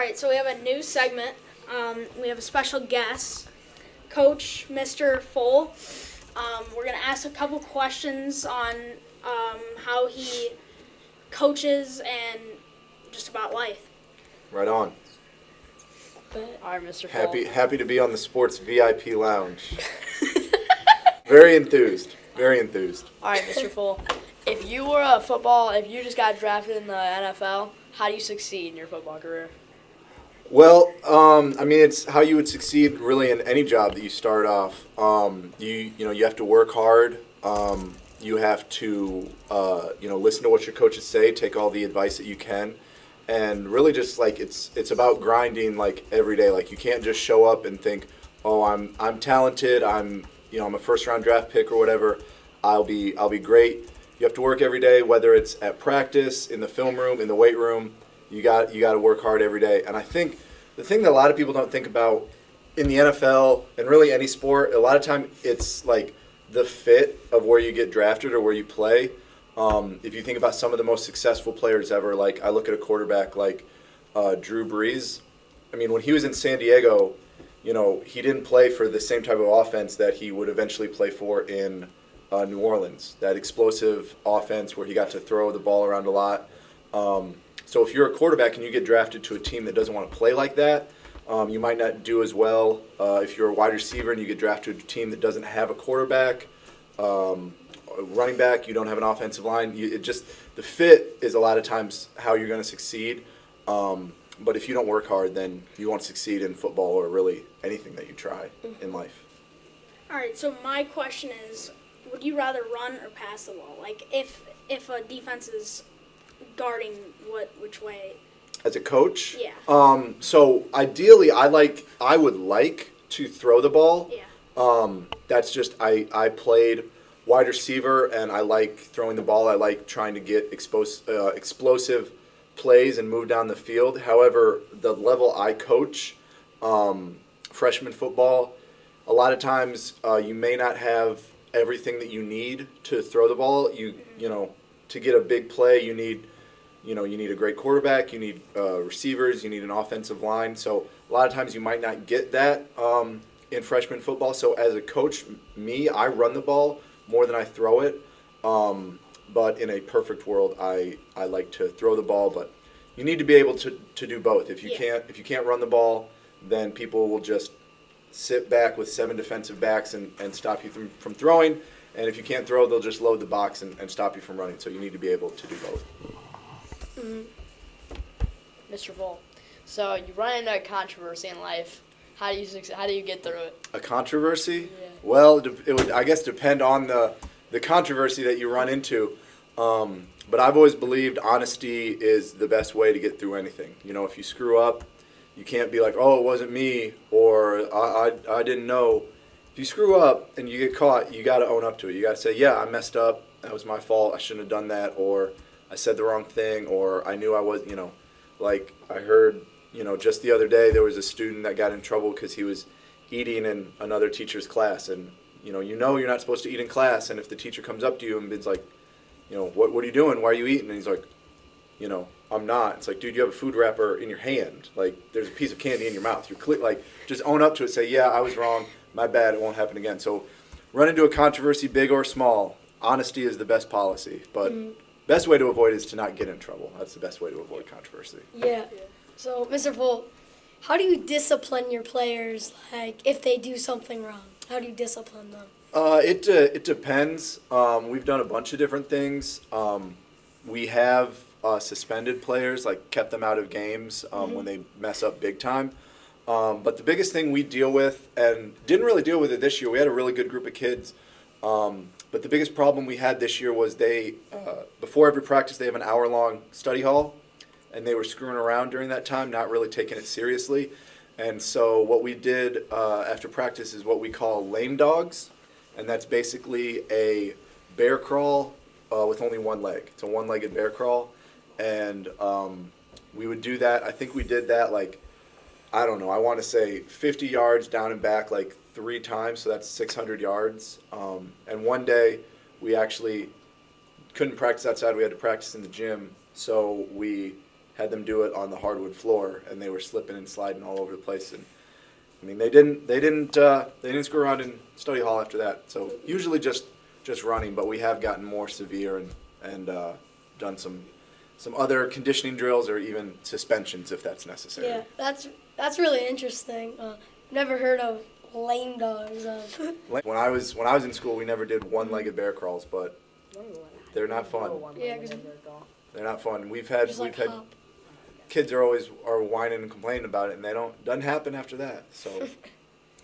right, so we have a new segment. We have a special guest, Coach Mr.Pfohl. We're going to ask a couple questions on how he coaches and just about life. Right on. All right, Mr. Pfohl. Happy to be on the Sports VIP Lounge. Very enthused. Very enthused. All right, Mr. Pfohl. If you just got drafted in the NFL, how do you succeed in your football career? Well, it's how you would succeed really in any job that you start off. You have to work hard. You have to listen to what your coaches say, take all the advice that you can, and really just it's about grinding every day. You can't just show up and think, oh, I'm talented. I'm a first round draft pick or whatever. I'll be great. You have to work every day, whether it's at practice, in the film room, in the weight room. You got to work hard every day. And I think the thing that a lot of people don't think about in the NFL and really any sport, a lot of time it's the fit of where you get drafted or where you play. If you think about some of the most successful players ever, I look at a quarterback like Drew Brees. I mean, when he was in San Diego, he didn't play for the same type of offense that he would eventually play for in New Orleans, that explosive offense where he got to throw the ball around a lot. So if you're a quarterback and you get drafted to a team that doesn't want to play like that, you might not do as well. If you're a wide receiver and you get drafted to a team that doesn't have a quarterback, running back, you don't have an offensive line. The fit is a lot of times how you're going to succeed. But if you don't work hard, then you won't succeed in football or really anything that you try in life. All right, so my question is, would you rather run or pass the ball? If a defense is guarding which way? As a coach? Yeah. So ideally, I would like to throw the ball. Yeah. That's just I played wide receiver and I like throwing the ball. I like trying to get explosive plays and move down the field. However, the level I coach, freshman football, a lot of times you may not have everything that you need to throw the ball. To get a big play, you need a great quarterback, you need receivers, you need an offensive line. So a lot of times you might not get that in freshman football. So as a coach, I run the ball more than I throw it. But in a perfect world, I like to throw the ball. But you need to be able to do both. If you can't run the ball, then people will just sit back with 7 defensive backs and stop you from throwing. And if you can't throw, they'll just load the box and stop you from running. So you need to be able to do both. Mr. Pfohl, so you run into a controversy in life. How do you get through it? A controversy? Yeah. Well, it would, I guess, depend on the controversy that you run into. But I've always believed honesty is the best way to get through anything. If you screw up, you can't be like, oh, it wasn't me, or I didn't know. If you screw up and you get caught, you got to own up to it. You got to say, yeah, I messed up. That was my fault. I shouldn't have done that, or I said the wrong thing, or I knew I was, I heard, just the other day there was a student that got in trouble because he was eating in another teacher's class, and you're not supposed to eat in class, and if the teacher comes up to you and is like, what are you doing? Why are you eating? And he's like, I'm not. It's like, dude, you have a food wrapper in your hand. There's a piece of candy in your mouth. You're just own up to it. Say, yeah, I was wrong. My bad. It won't happen again. So run into a controversy, big or small. Honesty is the best policy. But best way to avoid it is to not get in trouble. That's the best way to avoid controversy. Yeah. So, Mr. Pfohl, how do you discipline your players, if they do something wrong? How do you discipline them? It depends. We've done a bunch of different things. We have suspended players, kept them out of games when they mess up big time. But the biggest thing we deal with, and didn't really deal with it this year, we had a really good group of kids. But the biggest problem we had this year was before every practice, they have an hour-long study hall, and they were screwing around during that time, not really taking it seriously. And so what we did after practice is what we call lame dogs, and that's basically a bear crawl with only one leg. It's a one-legged bear crawl, and we would do that. I think we did that I don't know, I want to say 50 yards down and back 3 times, so that's 600 yards. And one day we actually couldn't practice outside. We had to practice in the gym, so we had them do it on the hardwood floor, and they were slipping and sliding all over the place. And I mean, they didn't screw around in study hall after that. So usually just running, but we have gotten more severe and done some other conditioning drills or even suspensions if that's necessary. Yeah, that's really interesting. Never heard of lame dogs. When I was in school, we never did one-legged bear crawls, but they're not fun. Yeah, 'cause They're not fun. We've had just like hop. kids are whining and complaining about it, and doesn't happen after that. So,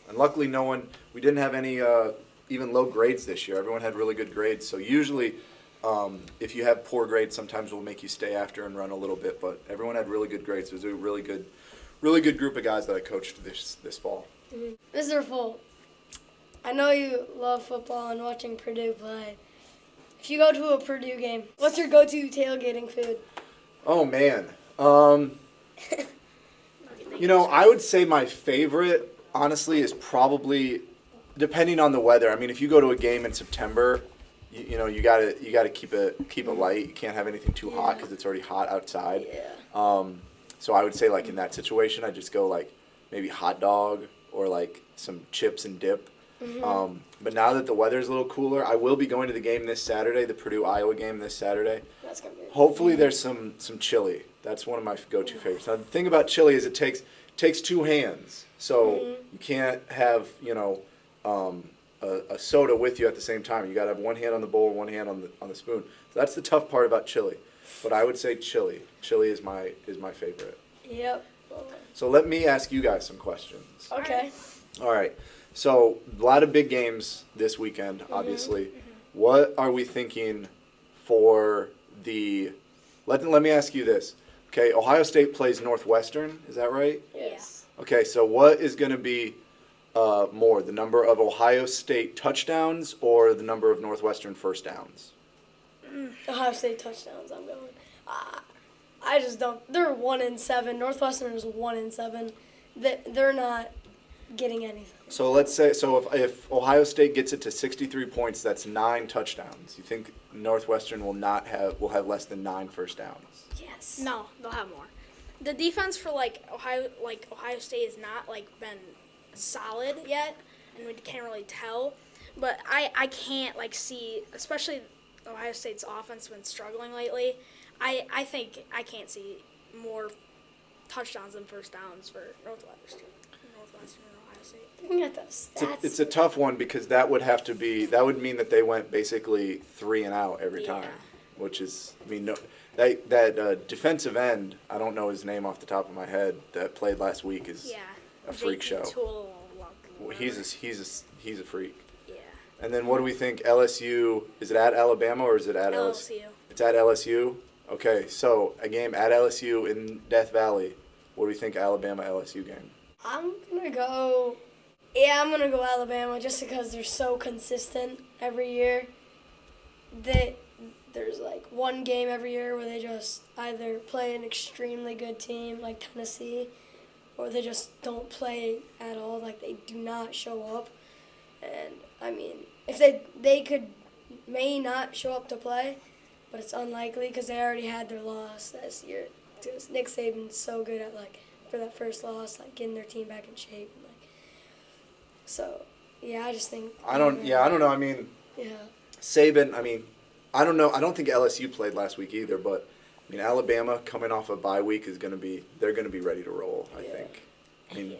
and luckily we didn't have any even low grades this year. Everyone had really good grades. So usually, if you have poor grades, sometimes we'll make you stay after and run a little bit. But everyone had really good grades. It was a really good group of guys that I coached this fall. Mr. Pfohl, I know you love football and watching Purdue play. If you go to a Purdue game, what's your go-to tailgating food? Oh man. I would say my favorite, honestly, is probably depending on the weather. I mean, if you go to a game in September, you gotta keep it light. You can't have anything too hot because it's already hot outside. Yeah. So I would say like in that situation, I just go like maybe hot dog or like some chips and dip. But now that the weather's a little cooler, I will be going to the game this Saturday, the Purdue-Iowa game this Saturday. That's gonna be. Hopefully there's some chili. That's one of my go-to favorites. Now the thing about chili is it takes two hands, so you can't have a soda with you at the same time. You got to have one hand on the bowl, one hand on the spoon. So that's the tough part about chili. But I would say chili. Chili is my favorite. Yep. So let me ask you guys some questions. Okay. All right. So a lot of big games this weekend, obviously. What are we thinking for the? Let me ask you this. Okay, Ohio State plays Northwestern. Is that right? Yes. Okay, so what is going to be more, the number of Ohio State touchdowns or the number of Northwestern first downs? Ohio State touchdowns. I'm going. I just don't. They're 1-7. Northwestern is 1-7. They're not getting anything. So let's say if Ohio State gets it to 63 points, that's 9 touchdowns. You think Northwestern will have less than 9 first downs? Yes. No, they'll have more. The defense for Ohio State has not been solid yet, and we can't really tell. But I can't see, especially Ohio State's offense been struggling lately. I think I can't see more touchdowns than first downs for Northwestern and Ohio State. Looking at those stats. It's a tough one because that would mean that they went basically 3 and out every time, which is that defensive end, I don't know his name off the top of my head, that played last week is a freak show. He's a freak. Yeah. And then what do we think? LSU, is it at Alabama or is it at LSU? It's at LSU. Okay, so a game at LSU in Death Valley. What do we think Alabama-LSU game? I'm gonna go Alabama just because they're so consistent every year. There's one game every year where they just either play an extremely good team like Tennessee, or they just don't play at all. They do not show up. And I mean, if they may not show up to play, but it's unlikely because they already had their loss this year. Because Nick Saban's so good at for that first loss, getting their team back in shape. So yeah, I just think. I don't know. I mean, Saban. I mean, I don't know. I don't think LSU played last week either. But I mean, Alabama coming off a bye week they're gonna be ready to roll. I think. I mean,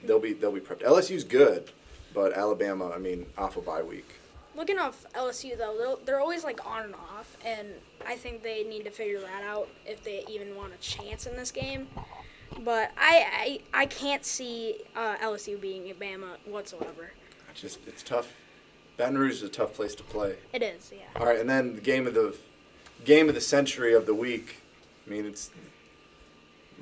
they'll be prepped. LSU's good, but Alabama. I mean, off a bye week. Looking off LSU though, they're always on and off, and I think they need to figure that out if they even want a chance in this game. But I can't see LSU beating Bama whatsoever. It's tough. Baton Rouge is a tough place to play. It is, yeah. All right, and then the game of the century of the week. I mean, it's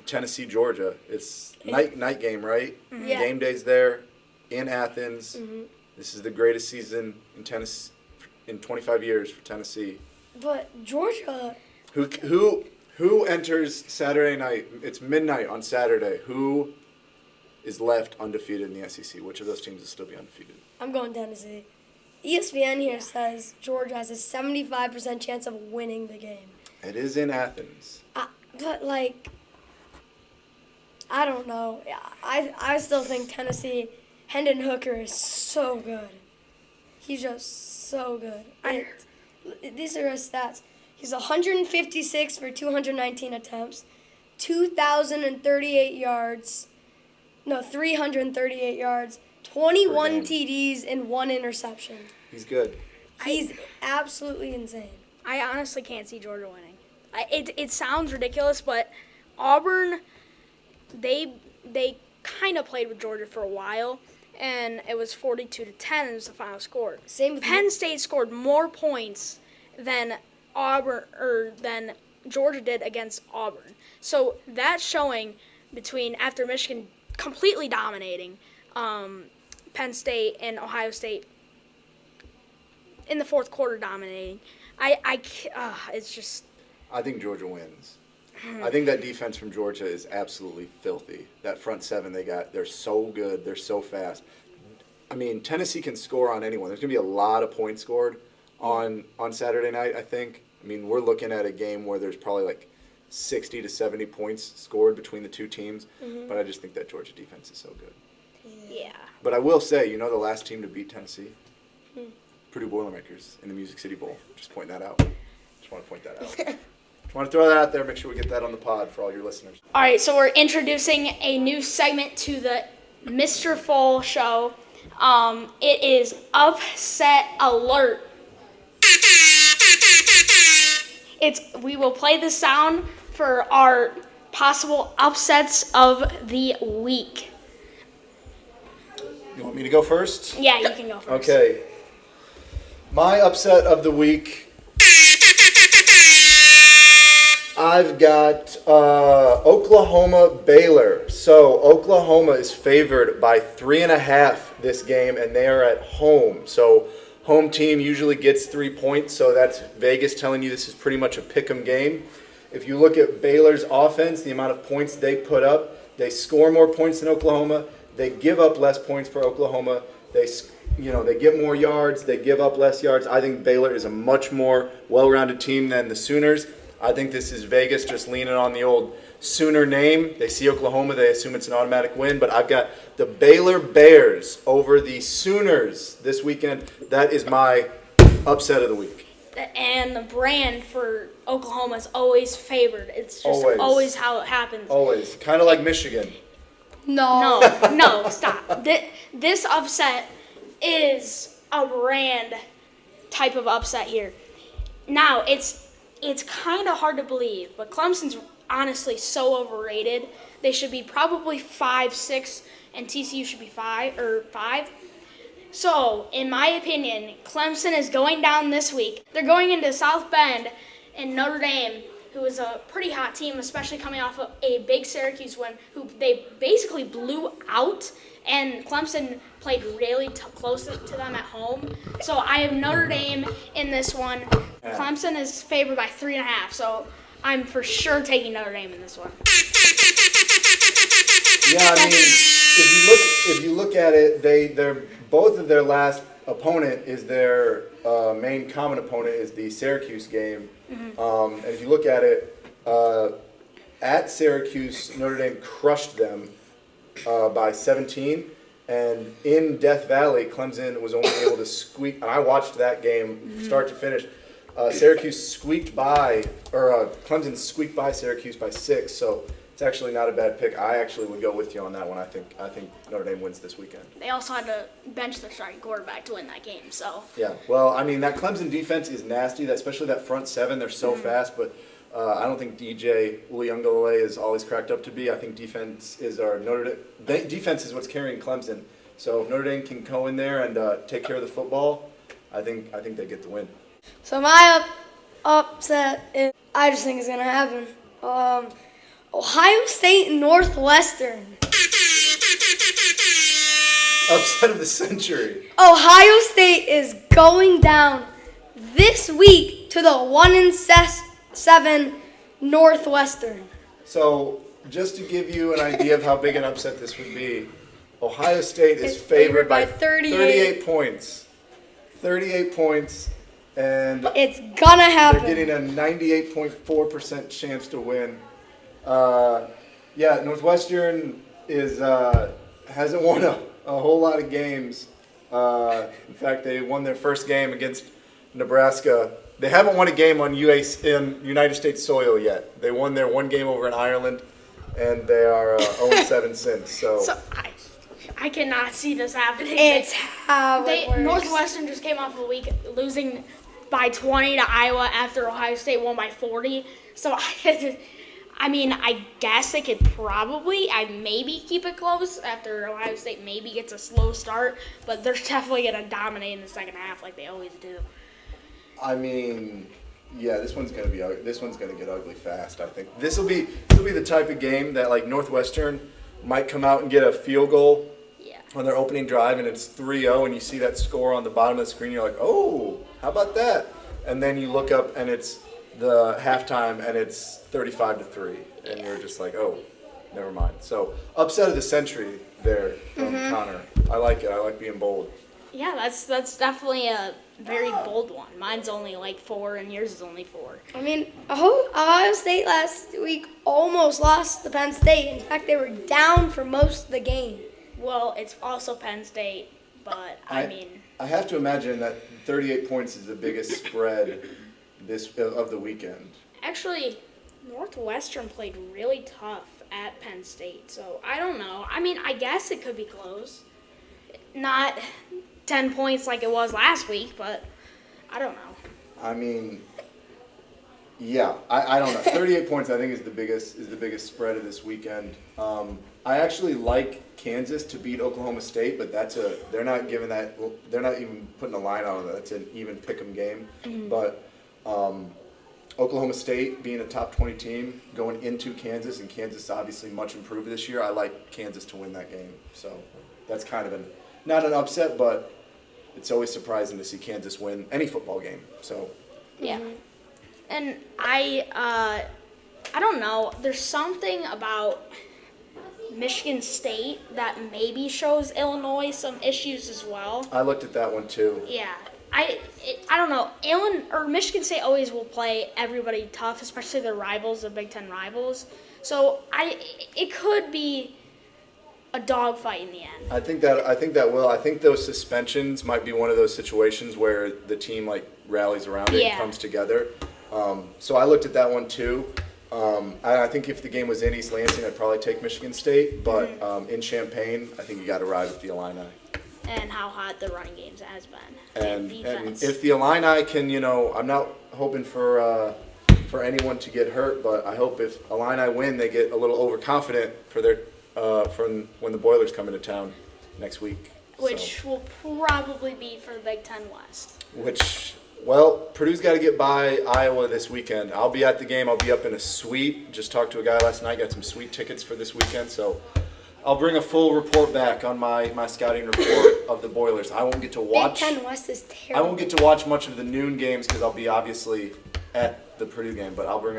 Tennessee, Georgia. It's night game, right? Mm-hmm. Yeah. Game day's there in Athens. Mm-hmm. This is the greatest season in tennis in 25 years for Tennessee. But Georgia. Who enters Saturday night? It's midnight on Saturday. Who is left undefeated in the SEC? Which of those teams will still be undefeated? I'm going Tennessee. ESPN here says Georgia has a 75% chance of winning the game. It is in Athens. But I don't know. I still think Tennessee. Hendon Hooker is so good. He's just so good. These are his stats. He's 156 for 219 attempts, 2,038 yards. No, 338 yards, 21 TDs, and 1 interception. He's good. He's absolutely insane. I honestly can't see Georgia winning. It sounds ridiculous, but Auburn, they kind of played with Georgia for a while, and it was 42-10 was the final score. Same with Penn State scored more points than than Georgia did against Auburn. So that's showing after Michigan completely dominating Penn State and Ohio State in the fourth quarter dominating. It's just. I think Georgia wins. I think that defense from Georgia is absolutely filthy. That front seven they got, they're so good. They're so fast. I mean, Tennessee can score on anyone. There's going to be a lot of points scored on Saturday night, I think. I mean, we're looking at a game where there's probably like 60 to 70 points scored between the two teams. Mm-hmm. But I just think that Georgia defense is so good. Yeah. But I will say, the last team to beat Tennessee? Purdue Boilermakers in the Music City Bowl. Just pointing that out. Just want to point that out. Just want to throw that out there. Make sure we get that on the pod for all your listeners. All right, so we're introducing a new segment to the Mr.Pfohl show. It is Upset Alert. We will play the sound for our possible upsets of the week. You want me to go first? Yeah, you can go first. Okay. My upset of the week, I've got Oklahoma Baylor. So Oklahoma is favored by 3.5 this game, and they are at home. So home team usually gets 3 points, so that's Vegas telling you this is pretty much a pick'em game. If you look at Baylor's offense, the amount of points they put up, they score more points than Oklahoma. They give up less points for Oklahoma. They get more yards. They give up less yards. I think Baylor is a much more well-rounded team than the Sooners. I think this is Vegas just leaning on the old Sooner name. They see Oklahoma. They assume it's an automatic win. But I've got the Baylor Bears over the Sooners this weekend. That is my upset of the week. And the brand for Oklahoma is always favored. It's just always how it happens. Always. Kind of like Michigan. No, stop. This upset is a brand type of upset here. Now, it's kind of hard to believe, but Clemson's honestly so overrated. They should be probably 5, 6, and TCU should be 5. So, in my opinion, Clemson is going down this week. They're going into South Bend and Notre Dame, who is a pretty hot team, especially coming off of a big Syracuse win, who they basically blew out, and Clemson played really close to them at home. So I have Notre Dame in this one. Clemson is favored by 3.5, so I'm for sure taking Notre Dame in this one. Yeah, I mean, if you look at it, they're both of their last opponent is their main common opponent is the Syracuse game. Mm-hmm. And if you look at it, at Syracuse, Notre Dame crushed them by 17. And in Death Valley, Clemson was only able to squeak. And I watched that game start to finish. Syracuse squeaked by, or Clemson squeaked by Syracuse by 6. So it's actually not a bad pick. I actually would go with you on that one. I think Notre Dame wins this weekend. They also had to bench their starting quarterback to win that game. So yeah, well, I mean that Clemson defense is nasty. Especially that front seven. They're so fast, but I don't think DJ Uiagalelei is all he's cracked up to be. I think defense is defense is what's carrying Clemson. So if Notre Dame can go in there and take care of the football, I think they get the win. So my upset is, I just think is going to happen. Ohio State and Northwestern. Upset of the century. Ohio State is going down this week to the 1-7 Northwestern. So just to give you an idea of how big an upset this would be, Ohio State is favored by 38 points. 38 points. And it's gonna happen. They're getting a 98.4% chance to win. Yeah, Northwestern is hasn't won a whole lot of games. In fact, they won their first game against Nebraska. They haven't won a game on in United States soil yet. They won their one game over in Ireland, and they are 0-7 since. So I cannot see this happening. It's how it works. Northwestern just came off a week losing by 20 to Iowa after Ohio State won by 40. So I mean, I guess they could probably, maybe keep it close after Ohio State maybe gets a slow start, but they're definitely going to dominate in the second half like they always do. I mean, yeah, this one's gonna get ugly fast. I think this will be the type of game that like Northwestern might come out and get a field goal on their opening drive, and it's 3-0, and you see that score on the bottom of the screen. You're like, oh, how about that? And then you look up, and it's the halftime, and it's 35-3, and you're just like, oh, never mind. So upset of the century there from Connor. I like it. I like being bold. Yeah, that's definitely a very bold one. Mine's only like 4, and yours is only 4. I mean, Ohio State last week almost lost to Penn State. In fact, they were down for most of the game. Well, it's also Penn State, but I mean, I have to imagine that 38 points is the biggest spread of the weekend. Actually, Northwestern played really tough at Penn State, so I don't know. I mean, I guess it could be close. Not 10 points like it was last week, but I don't know. I mean, yeah, I don't know. 38 points, I think, is the biggest spread of this weekend. I actually like Kansas to beat Oklahoma State, but they're not even putting a line on it. That's an even pick'em game. Mm-hmm. But Oklahoma State being a top 20 team going into Kansas, and Kansas obviously much improved this year. I like Kansas to win that game. So that's kind of not an upset, but it's always surprising to see Kansas win any football game. So yeah, and I don't know. There's something about Michigan State that maybe shows Illinois some issues as well. I looked at that one too. Yeah. I don't know. Michigan State always will play everybody tough, especially their rivals, the Big Ten rivals. So it could be a dogfight in the end. I think that will. I think those suspensions might be one of those situations where the team like rallies around it and comes together. So I looked at that one too. I think if the game was in East Lansing, I'd probably take Michigan State. But in Champaign, I think you got to ride with the Illini. And how hot the running games has been. And if the Illini can, I'm not hoping for anyone to get hurt, but I hope if Illini win, they get a little overconfident for their from when the Boilers come into town next week. Which will probably be for the Big Ten West. Purdue's got to get by Iowa this weekend. I'll be at the game. I'll be up in a suite. Just talked to a guy last night. Got some sweet tickets for this weekend, so I'll bring a full report back on my scouting report of the Boilers. I won't get to watch. Big Ten West is terrible. I won't get to watch much of the noon games because I'll be obviously at the Purdue game. But I'll bring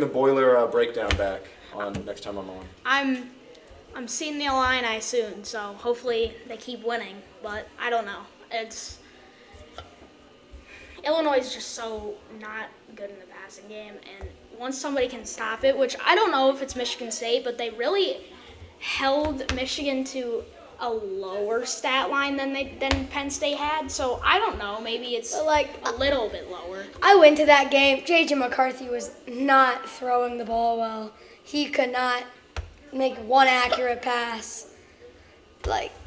the Boiler breakdown back on next time I'm on. I'm seeing the Illini soon, so hopefully they keep winning. But I don't know. Illinois is just so not good in the passing game, and once somebody can stop it, which I don't know if it's Michigan State, but they really held Michigan to a lower stat line than Penn State had. So I don't know, maybe it's a little bit lower. I went to that game. J.J. McCarthy was not throwing the ball well. He could not make one accurate pass.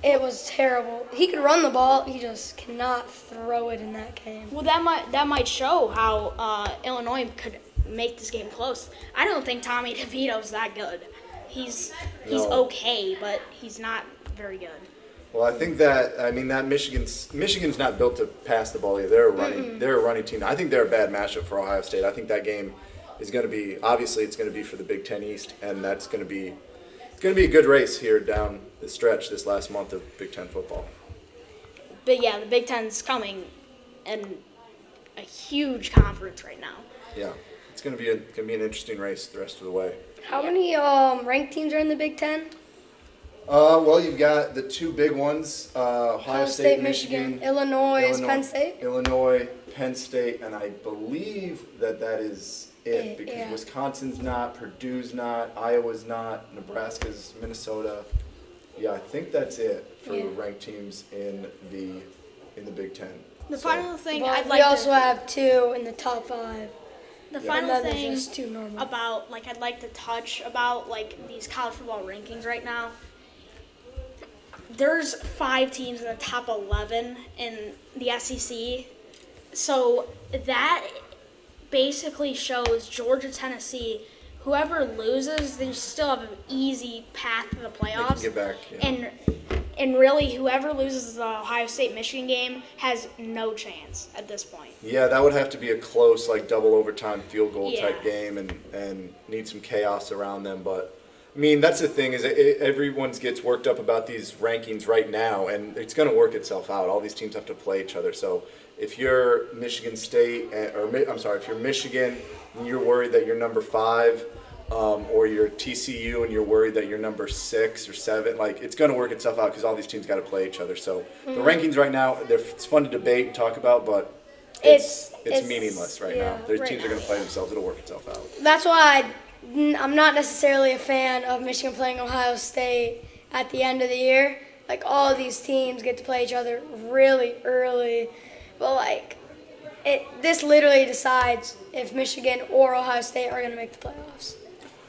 It was terrible. He could run the ball. He just cannot throw it in that game. Well, that might show how Illinois could make this game close. I don't think Tommy DeVito's that good. He's okay, but he's not very good. Well, I think that Michigan's not built to pass the ball either. They're a running team. I think they're a bad matchup for Ohio State. I think that game is going to be it's going to be for the Big Ten East, and that's going to be a good race here down the stretch this last month of Big Ten football. But yeah, the Big Ten's coming, and a huge conference right now. Yeah, it's going to be an interesting race the rest of the way. How many ranked teams are in the Big Ten? You've got the two big ones: Ohio State, Michigan, Illinois, Penn State. Illinois, Penn State, and I believe that is it because Yeah. Wisconsin's not, Purdue's not, Iowa's not, Nebraska's, Minnesota. Yeah, I think that's it for Yeah. ranked teams in the Big Ten. The So- final thing Well, I'd we like also to have 2 in the top 5. the Yeah. final and then thing there's just 2 normal. about like I'd like to touch about like these college football rankings right now. There's 5 teams in the top 11 in the SEC. So that basically shows Georgia, Tennessee, whoever loses, they still have an easy path to the They can playoffs. get back. Yeah. And really, whoever loses the Ohio State-Michigan game has no chance at this point. Yeah, that would have to be a close, like double overtime field goal type Yeah. game, and need some chaos around them. But I mean, that's the thing is everyone gets worked up about these rankings right now, and it's going to work itself out. All these teams have to play each other. So if you're Michigan State, if you're Michigan, and you're worried that you're number 5. Or you're TCU and you're worried that you're number 6 or 7, like it's going to work itself out because all these teams got to play each other. So the rankings right now, it's fun to debate and talk about, but it's meaningless right now. Their right teams are going to play themselves. It'll work itself out. That's why I'm not necessarily a fan of Michigan playing Ohio State at the end of the year. Like, all of these teams get to play each other really early. But, like, this literally decides if Michigan or Ohio State are going to make the playoffs.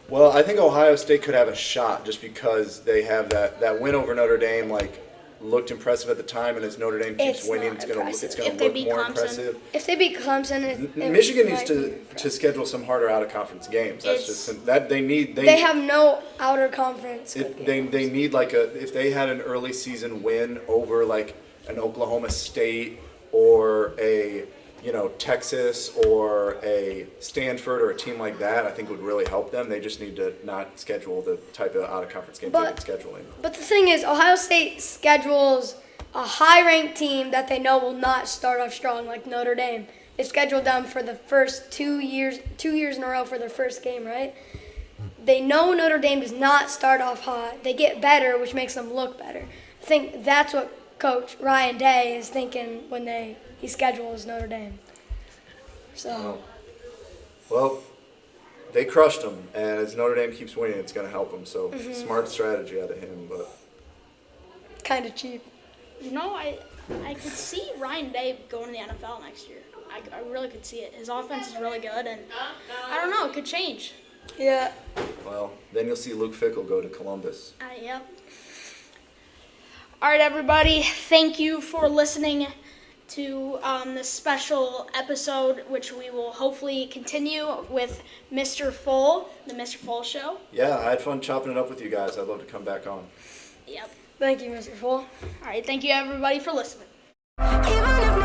Well, I think Ohio State could have a shot just because they have that win over Notre Dame, like looked impressive at the time, and as Notre Dame keeps It's winning, not it's going If to they look beat more Clemson. impressive. If they beat Clemson, it Michigan needs might be to impressive. schedule some harder out of conference games. That's It's- just that they need. They have no outer conference. good They games. need like if they had an early season win over like an Oklahoma State or a Texas or a Stanford or a team like that, I think would really help them. They just need to not schedule the type of out of conference games they've been scheduling. But the thing is, Ohio State schedules a high-ranked team that they know will not start off strong, like Notre Dame. They scheduled them for the first 2 years in a row for their first game, right? They know Notre Dame does not start off hot. They get better, which makes them look better. I think that's what Coach Ryan Day is thinking when he schedules Notre Dame. So, Well, they crushed them, and as Notre Dame keeps winning, it's going to help them. So smart strategy out of him, but kind of cheap. I could see Ryan Day going to the NFL next year. I really could see it. His offense is really good, and I don't know, it could change. Yeah. well, then you'll see Luke Fickell go to Columbus. Yep. All right, everybody. Thank you for listening to this special episode, which we will hopefully continue with Mr. Pfohl, the Mr. Pfohl Show. Yeah, I had fun chopping it up with you guys. I'd love to come back on. Yep. Thank you, Mr. Pfohl. All right. Thank you, everybody, for listening. Even if